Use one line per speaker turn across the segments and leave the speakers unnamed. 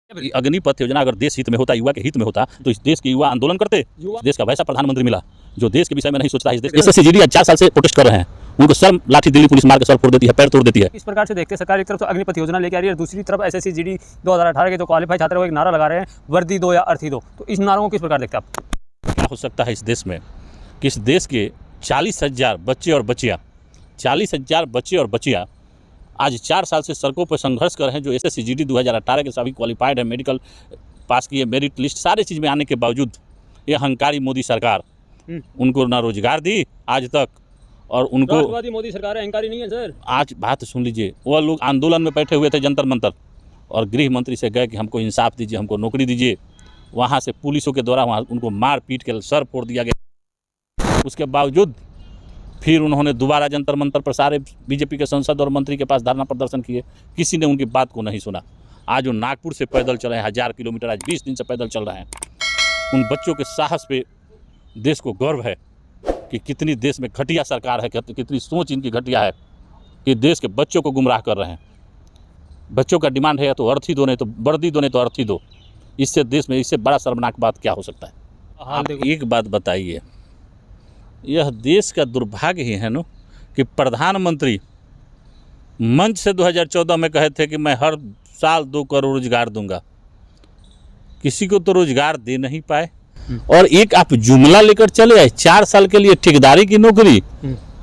अग्निपथ योजना अगर देश हित में होता, युवा के हित में होता, तो इस देश के युवा आंदोलन करते। देश का वैसा प्रधानमंत्री मिला जो देश के विषय में नहीं सोचता है। इस देश SSCGD आज 4 साल से प्रोटेस्ट कर रहे हैं, उनको सर लाठी दिल्ली पुलिस मार के सर फोड़ देती है, पैर तोड़ देती है।
इस प्रकार से देखते हैं सरकार एक तरफ तो अग्निपथ योजना लेके आ रही है, दूसरी तरफ SSCGD 2018 के जो क्वालिफाई छात्र वो एक नारा लगा रहे हैं, वर्दी दो या अर्थी दो। तो इस नारों को किस प्रकार देखते हैं आप?
क्या हो सकता है इस देश में कि इस देश के 40,000 बच्चे और बच्चियाँ 40,000 बच्चे और बच्चियाँ आज 4 साल से सड़कों पर संघर्ष कर रहे हैं, जो SSCGD 2018 के सभी क्वालिफाइड है, मेडिकल पास किए, मेरिट लिस्ट सारे चीज़ में आने के बावजूद ये अहंकारी मोदी सरकार उनको ना रोजगार दी आज तक, और उनको
राष्ट्रवादी मोदी सरकार है, अहंकारी नहीं है सर।
आज बात सुन लीजिए, वो लोग आंदोलन में बैठे हुए थे जंतर मंतर, और गृह मंत्री से गए कि हमको इंसाफ दीजिए, हमको नौकरी दीजिए। वहाँ से पुलिसों के द्वारा वहाँ उनको मार पीट के सर फोड़ दिया गया। उसके बावजूद फिर उन्होंने दोबारा जंतर मंतर पर सारे बीजेपी के सांसद और मंत्री के पास धरना प्रदर्शन किए, किसी ने उनकी बात को नहीं सुना। आज वो नागपुर से पैदल चले हैं 1000 किलोमीटर, आज 20 दिन से पैदल चल रहे हैं। उन बच्चों के साहस पे देश को गर्व है कि कितनी देश में घटिया सरकार है, कितनी सोच इनकी घटिया है कि देश के बच्चों को गुमराह कर रहे हैं। बच्चों का डिमांड है या तो अर्थी दो, नहीं तो वर्दी दो, नहीं तो अर्थी दो। इससे देश में इससे बड़ा शर्मनाक बात क्या हो सकता है? आप एक बात बताइए, यह देश का दुर्भाग्य ही है ना कि प्रधानमंत्री मंच से 2014 में कहे थे कि मैं हर साल 2 करोड़ रोजगार दूंगा, किसी को तो रोजगार दे नहीं पाए। और एक आप जुमला लेकर चले आए 4 साल के लिए ठेकेदारी की नौकरी,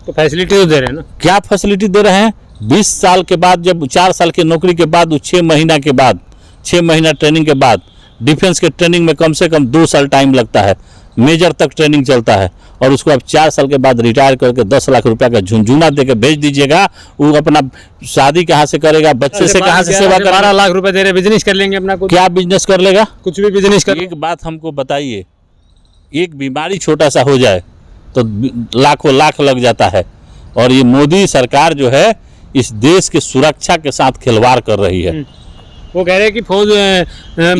तो फैसिलिटी तो दे रहे हैं ना।
क्या फैसिलिटी दे रहे हैं? 20 साल के बाद, जब 4 साल की नौकरी के बाद 6 महीना के बाद, 6 महीना ट्रेनिंग के बाद, डिफेंस के ट्रेनिंग में कम से कम 2 साल टाइम लगता है, मेजर तक ट्रेनिंग चलता है, और उसको आप 4 साल के बाद रिटायर करके 10 लाख रुपया का झुंझुना देके भेज दीजिएगा। वो अपना शादी कहाँ से करेगा, बच्चे से कहाँ से सेवा करेगा?
12 लाख रुपए दे रहे, बिजनेस कर लेंगे अपना।
क्या बिजनेस कर लेगा?
कुछ भी बिजनेस कर।
एक बात हमको बताइए, एक बीमारी छोटा सा हो जाए तो लाखों लाख लग जाता है, और ये मोदी सरकार जो है इस देश के सुरक्षा के साथ खिलवाड़ कर रही है।
वो कह रहे हैं कि फौज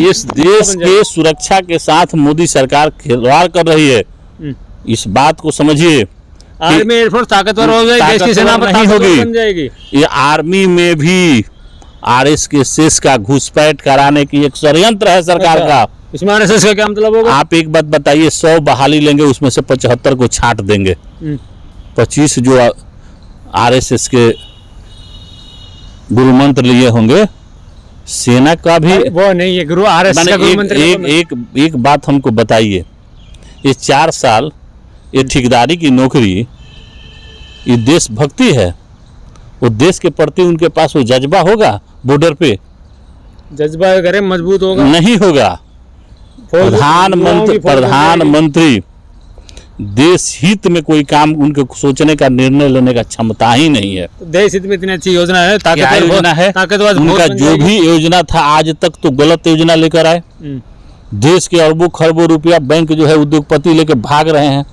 इस देश के सुरक्षा के साथ मोदी सरकार खिलवाड़ कर रही है। इस बात को समझिए।
आर्मी एयरफोर्स ताकतवर हो जाएगी, देश की सेना
नहीं होगी,
बन जाएगी।
ये आर्मी में भी RSS का घुसपैठ कराने की एक षड्यंत्र है सरकार का।
इसमें RSS का क्या मतलब होगा?
आप एक बात बताइए, 100 बहाली लेंगे, उसमें से 75 को छांट देंगे, 25 जो RSS के गुरु मंत्र लिए होंगे। सेना का भी
वो नहीं है गुरु, RSS का गुरु मंत्र।
एक बात हमको बताइए, ये 4 साल ये ठेकेदारी की नौकरी, ये देशभक्ति है? वो देश के प्रति उनके पास वो जज्बा होगा? बॉर्डर पे
जज्बा करे मजबूत होगा? नहीं
होगा। प्रधानमंत्री देश हित में कोई काम उनके सोचने का, निर्णय लेने का क्षमता ही नहीं है।
तो देश हित में इतनी अच्छी योजना है,
योजना है, उनका जो भी योजना था आज तक तो गलत योजना लेकर आए। देश के अरबों खरबों रुपया बैंक जो है उद्योगपति लेके भाग रहे हैं।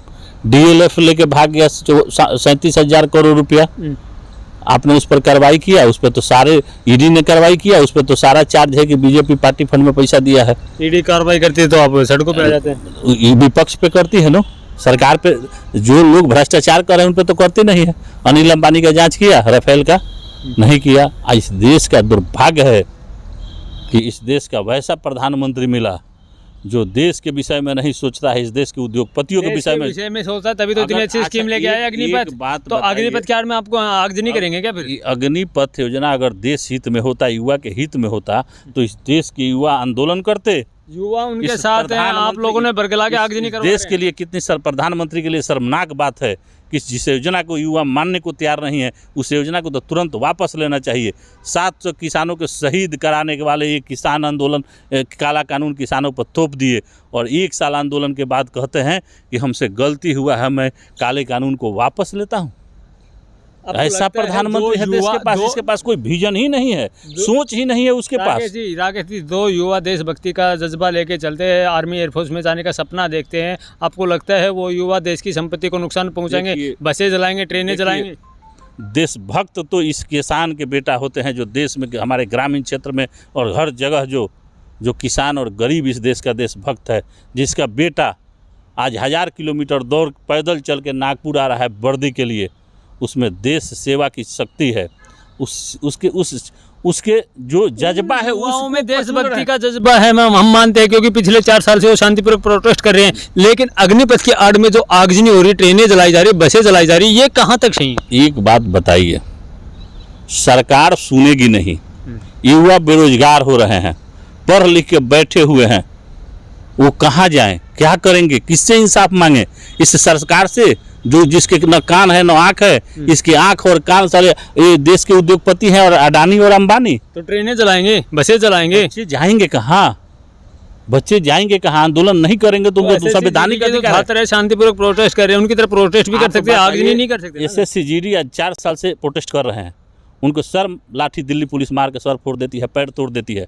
DLF लेके भाग गया 37,000 करोड़ रुपया। आपने उस पर कार्रवाई किया? उस पर तो सारे ED ने कार्रवाई किया, उस पर तो सारा चार्ज है कि बीजेपी पार्टी फंड में पैसा दिया है।
ED कार्रवाई करती है तो आप सड़कों पे आ जाते हैं।
विपक्ष पे करती है ना, सरकार पे जो लोग भ्रष्टाचार कर रहे हैं उन पे तो करती नहीं है। अनिल अंबानी का जांच किया, राफेल का नहीं किया। इस देश का दुर्भाग्य है कि इस देश का वैसा प्रधानमंत्री मिला जो देश के विषय में नहीं सोचता है, इस देश के उद्योगपतियों के विषय में
सोचता है, तभी तो इतनी अच्छी स्कीम लेके आए अग्निपथ। तो अग्निपथ के आड़ में आपको आगजनी करेंगे क्या फिर?
अग्निपथ योजना अगर देश हित में होता, युवा के हित में होता, तो इस देश के युवा आंदोलन करते।
युवा उनके साथ हैं, आप लोगों ने बरगला के आगजनी करवा।
देश के लिए कितनी प्रधानमंत्री के लिए शर्मनाक बात है कि जिस योजना को युवा मानने को तैयार नहीं है, उस योजना को तो तुरंत वापस लेना चाहिए। 700 किसानों को शहीद कराने के वाले ये किसान आंदोलन, काला कानून किसानों पर थोप दिए, और 1 साल आंदोलन के बाद कहते हैं कि हमसे गलती हुआ है, मैं काले कानून को वापस लेता हूँ। ऐसा प्रधानमंत्री है देश के पास, इसके पास कोई विजन ही नहीं है, सोच ही नहीं है उसके पास।
राकेश जी, 2 युवा देशभक्ति का जज्बा लेके चलते हैं, आर्मी एयरफोर्स में जाने का सपना देखते हैं। आपको लगता है वो युवा देश की संपत्ति को नुकसान पहुंचाएंगे? बसें जलाएंगे, ट्रेनें जलाएंगे?
देशभक्त तो इस किसान के बेटा होते हैं, जो देश में हमारे ग्रामीण क्षेत्र में और हर जगह जो किसान और गरीब इस देश का देशभक्त है, जिसका बेटा आज 1000 किलोमीटर दौड़ पैदल चल के नागपुर आ रहा है वर्दी के लिए, उसमें देश सेवा की शक्ति है। उसके जो जज्बा है
युवाओं में
उसको
देशभक्ति
पकड़
का जज्बा है मैम, हम मानते हैं, क्योंकि पिछले 4 साल से वो शांतिपूर्वक प्रोटेस्ट कर रहे हैं। लेकिन अग्निपथ की आड़ में जो आगजनी हो रही है, ट्रेनें जलाई जा रही, बसें जलाई जा रही, ये कहाँ तक सही है?
एक बात बताइए, सरकार सुनेगी नहीं, युवा बेरोजगार हो रहे हैं, पढ़ लिख के बैठे हुए हैं, वो कहाँ जाएं, क्या करेंगे, किससे इंसाफ मांगे? इस सरकार से जो जिसके न कान है न आँख है, इसकी आँख और कान सारे ये देश के उद्योगपति हैं और अडानी और अंबानी।
तो ट्रेनें जलाएंगे, बसें जलाएंगे,
बच्चे जाएंगे कहाँ? बच्चे जाएंगे कहाँ? आंदोलन नहीं करेंगे तो उनको संवैधानिक अधिकार है।
छात्र है, शांतिपूर्वक प्रोटेस्ट कर रहे हैं, उनकी तरफ प्रोटेस्ट भी कर सकते हैं, आगजनी नहीं कर सकते।
एसएससी जीडी आज 4 साल से प्रोटेस्ट कर रहे हैं, उनको सर लाठी दिल्ली पुलिस मार के सर फोड़ देती है, पैर तोड़ देती है।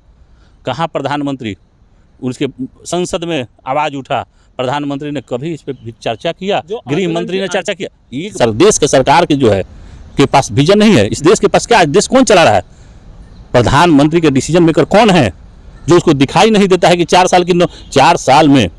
कहाँ प्रधानमंत्री? उसके संसद में आवाज़ उठा, प्रधानमंत्री ने कभी इस पर चर्चा किया? गृह मंत्री ने चर्चा किया? ये देश के सरकार की जो है के पास विजन नहीं है। इस देश के पास क्या है? देश कौन चला रहा है? प्रधानमंत्री के डिसीजन मेकर कौन है जो उसको दिखाई नहीं देता है कि 4 साल में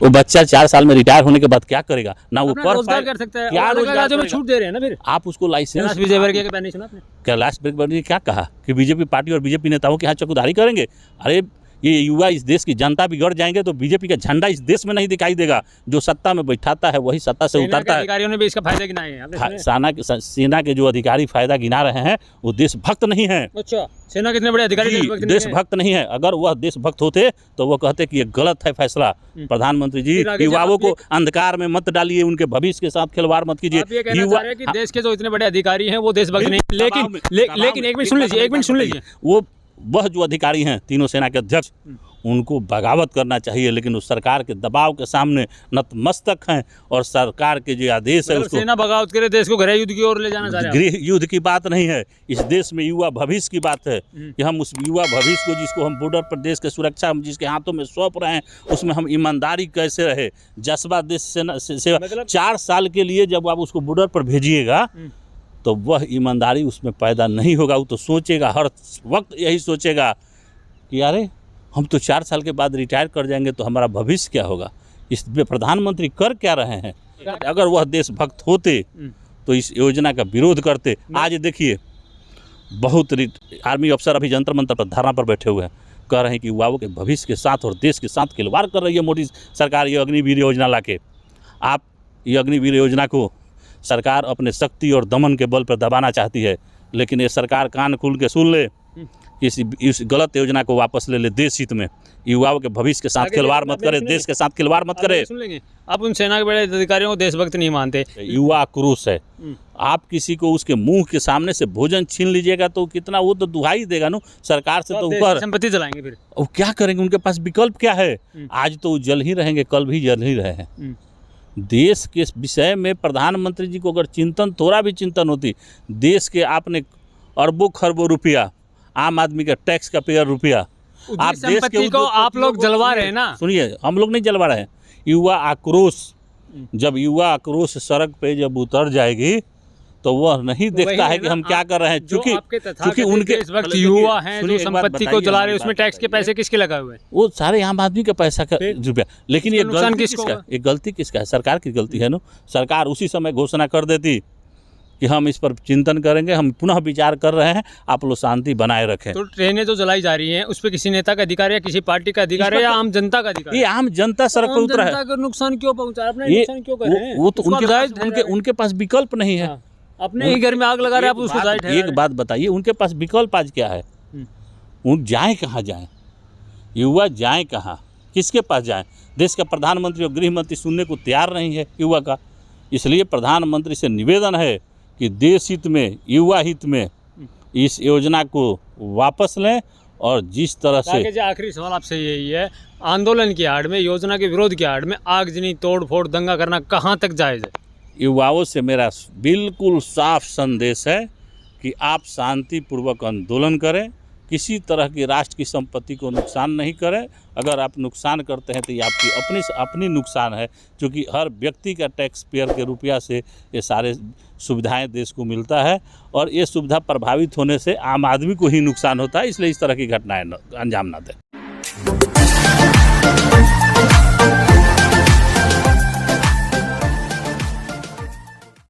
वो बच्चा 4 साल में रिटायर होने के बाद क्या करेगा? ना वो
रोजगार कर सकता है,
क्या रोजगार
में छूट दे रहे हैं ना। फिर
आप उसको लाइसेंस
विजयवर्गीय के बैन नहीं सुना आपने?
कैलाश विजयवर्गीय ने क्या कहा कि बीजेपी पार्टी और बीजेपी नेताओं के यहाँ चौकीदारी करेंगे? अरे ये युवा, इस देश की जनता बिगड़ जाएंगे तो बीजेपी का झंडा इस देश में नहीं दिखाई देगा। जो सत्ता में बैठाता है वही सत्ता से उतरता है।
अधिकारियों ने भी इसका फायदा गिनाया है, आपने सुना?
सेना के जो अधिकारी फायदा गिना रहे हैं वो देशभक्त नहीं है।
अच्छा, सेना कितने बड़े अधिकारी
देशभक्त नहीं है। अगर वह देशभक्त होते तो वो कहते कि ये गलत है फैसला। प्रधानमंत्री जी, युवाओं को अंधकार में मत डालिए, उनके भविष्य के साथ खिलवाड़ मत कीजिए।
देश के जो इतने बड़े अधिकारी हैं वो देशभक्त नहीं, लेकिन एक मिनट सुन लीजिए,
वह जो अधिकारी हैं तीनों सेना के अध्यक्ष, उनको बगावत करना चाहिए, लेकिन उस सरकार के दबाव के सामने नतमस्तक हैं और सरकार के जो आदेश है उसको
सेना बगावत करे, देश को गृह युद्ध की ओर ले जाना चाह रहे हैं।
गृह युद्ध की बात नहीं है, इस देश में युवा भविष्य की बात है कि हम उस युवा भविष्य को, जिसको हम बॉर्डर पर देश के सुरक्षा हम जिसके हाथों में सौंप रहे हैं, उसमें हम ईमानदारी कैसे रहे, जज्बा देश सेवा। 4 साल के लिए जब आप उसको बॉर्डर पर भेजिएगा तो वह ईमानदारी उसमें पैदा नहीं होगा। वो तो सोचेगा, हर वक्त यही सोचेगा कि अरे हम तो 4 साल के बाद रिटायर कर जाएंगे तो हमारा भविष्य क्या होगा? इस प्रधानमंत्री कर क्या रहे हैं? अगर वह देशभक्त होते तो इस योजना का विरोध करते। आज देखिए, बहुत आर्मी अफसर अभी जंतर मंतर पर धरना पर बैठे हुए हैं, कह रहे हैं कि युवाओं के भविष्य के साथ और देश के साथ खिलवाड़ कर रही है मोदी सरकार ये अग्निवीर योजना लाके। आप ये अग्निवीर योजना को सरकार अपने शक्ति और दमन के बल पर दबाना चाहती है, लेकिन ये सरकार कान खोल के सुन ले कि इस गलत योजना को वापस ले ले। देश हित में युवाओं के भविष्य के साथ खिलवाड़ मत करे, देश के साथ खिलवाड़ मत करे।
सुन लेंगे, आप उन सेना के बड़े अधिकारियों को देशभक्त नहीं मानते।
युवा आक्रोश है। आप किसी को उसके मुंह के सामने से भोजन छीन लीजिएगा तो कितना वो तो दुहाई देगा ना सरकार से, तो ऊपर
संपत्ति जलाएंगे। फिर
वो क्या करेंगे? उनके पास विकल्प क्या है? आज तो जल ही रहेंगे, कल भी जल ही रहे हैं। देश के विषय में प्रधानमंत्री जी को अगर चिंतन, थोड़ा भी चिंतन होती, देश के आपने अरबों खरबों रुपया, आम आदमी का टैक्स का पेयर रुपया, आप देश के
को आप लोग जलवा रहे हैं ना।
सुनिए, हम लोग नहीं जलवा रहे हैं। युवा आक्रोश, जब युवा आक्रोश सड़क पे जब उतर जाएगी तो वह नहीं देखता है कि हम क्या कर रहे हैं, क्योंकि उनके
युवा हैं जो संपत्ति को जला रहे हैं, उसमें टैक्स के पैसे किसके लगा हुए हैं?
वो सारे आम आदमी का पैसा का रुपया। लेकिन ये नुकसान किसका? ये गलती किसका है? सरकार की गलती है ना। सरकार उसी समय घोषणा कर देती कि हम इस पर चिंतन करेंगे, हम पुनः विचार कर रहे हैं, आप लोग शांति बनाए रखें।
तो ट्रेनें जो जलाई जा रही हैं उस पर किसी नेता का अधिकार है या किसी पार्टी का अधिकार है या आम जनता का अधिकार?
ये आम जनता सड़क पर उतरा है।
नुकसान क्यों पहुंचा? अपने नुकसान क्यों कर रहे हैं?
वो तो उनके पास विकल्प नहीं है।
अपने ही घर में आग लगा रहे हैं आप उसको।
एक बात बताइए, उनके पास विकल्प आज क्या है? उन जाए कहाँ जाए? युवा जाए कहाँ? किसके पास जाए? देश का प्रधानमंत्री और गृह मंत्री सुनने को तैयार नहीं है युवा का। इसलिए प्रधानमंत्री से निवेदन है कि देश हित में, युवा हित में इस योजना को वापस लें। और जिस तरह से
आखिरी सवाल आपसे यही है, आंदोलन की आड़ में, योजना के विरोध की आड़ में आगजनी, तोड़ फोड़, दंगा करना कहाँ तक जायज़ है?
युवाओं से मेरा बिल्कुल साफ संदेश है कि आप शांतिपूर्वक आंदोलन करें, किसी तरह की राष्ट्र की संपत्ति को नुकसान नहीं करें। अगर आप नुकसान करते हैं तो ये आपकी अपनी नुकसान है, क्योंकि हर व्यक्ति का टैक्स पेयर के रुपया से ये सारे सुविधाएं देश को मिलता है और ये सुविधा प्रभावित होने से आम आदमी को ही नुकसान होता है। इसलिए इस तरह की घटनाएं अंजाम ना दें।